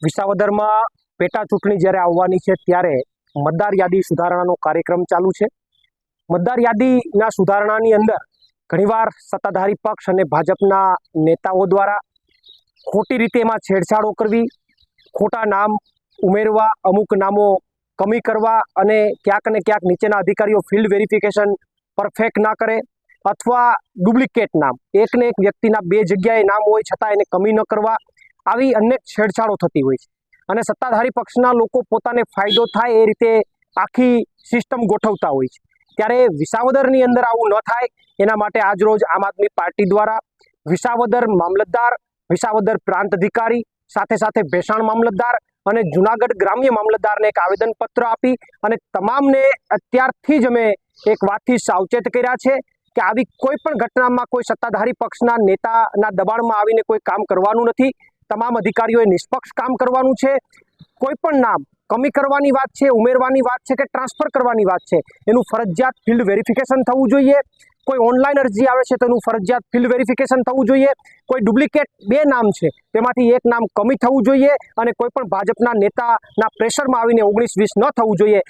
વિસાવદરમાં પેટા ચૂંટણી જ્યારે આવવાની છે ત્યારે મતદાર યાદી સુધારણાનો કાર્યક્રમ ચાલુ છે. મતદાર યાદીના સુધારણાની અંદર ઘણીવાર સત્તાધારી પક્ષ અને ભાજપના નેતાઓ દ્વારા ખોટી રીતે એમાં છેડછાડો કરવી, ખોટા નામ ઉમેરવા, અમુક નામો કમી કરવા અને ક્યાંક ને ક્યાંક નીચેના અધિકારીઓ ફિલ્ડ વેરિફિકેશન પરફેક્ટ ના કરે અથવા ડુપ્લિકેટ નામ, એકને એક વ્યક્તિના બે જગ્યાએ નામ હોય છતાં એને કમી ન કરવા, આવી અનેક છેડછાડો થતી હોય છે. અને સત્તાધારી પક્ષના લોકો પોતાને ફાયદો થાય એ રીતે આખી સિસ્ટમ ગોઠવતા હોય છે. ત્યારે વિસાવદરની અંદર આવું ન થાય એના માટે આજરોજ આમ આદમી પાર્ટી દ્વારા વિસાવદર મામલતદાર, વિસાવદર પ્રાંત અધિકારી, સાથે સાથે ભેસાણ મામલતદાર અને જુનાગઢ ગ્રામ્ય મામલતદારને એક આવેદનપત્ર આપી અને તમામને અત્યારથી જ અમે એક વાતથી સાવચેત કર્યા છે કે આવી કોઈ પણ ઘટનામાં કોઈ સત્તાધારી પક્ષના નેતાના દબાણમાં આવીને કોઈ કામ કરવાનું નથી. તમામ અધિકારીઓએ નિષ્પક્ષ કામ કરવાનું છે. કોઈ પણ નામ કમી કરવાની વાત છે, ઉમેરવાની વાત છે કે ટ્રાન્સફર કરવાની વાત છે, એનું ફરજિયાત ફિલ્ડ વેરિફિકેશન થવું જોઈએ. કોઈ ઓનલાઈન અરજી આવે છે તો એનું ફરજિયાત ફિલ્ડ વેરિફિકેશન થવું જોઈએ. કોઈ ડુપ્લિકેટ બે નામ છે તેમાંથી એક નામ કમી થવું જોઈએ અને કોઈ પણ ભાજપના નેતાના પ્રેશરમાં આવીને 19-20 ન થવું જોઈએ.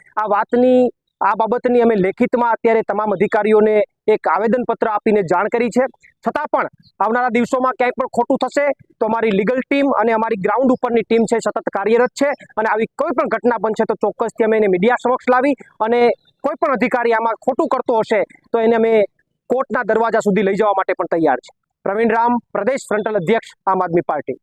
આ બાબતની અમે લેખિતમાં અત્યારે તમામ અધિકારીઓને એક આવેદનપત્ર આપીને જાણ કરી છે. છતાં પણ આવનારા દિવસોમાં ક્યાંય પણ ખોટું થશે તો અમારી લીગલ ટીમ અને અમારી ગ્રાઉન્ડ ઉપરની ટીમ છે સતત કાર્યરત છે અને આવી કોઈ પણ ઘટના બનશે તો ચોક્કસથી અમે એને મીડિયા સમક્ષ લાવી અને કોઈ પણ અધિકારી આમાં ખોટું કરતો હશે તો એને અમે કોર્ટના દરવાજા સુધી લઈ જવા માટે પણ તૈયાર છે. પ્રવીણ રામ, પ્રદેશ ફ્રન્ટલ અધ્યક્ષ, આમ આદમી પાર્ટી.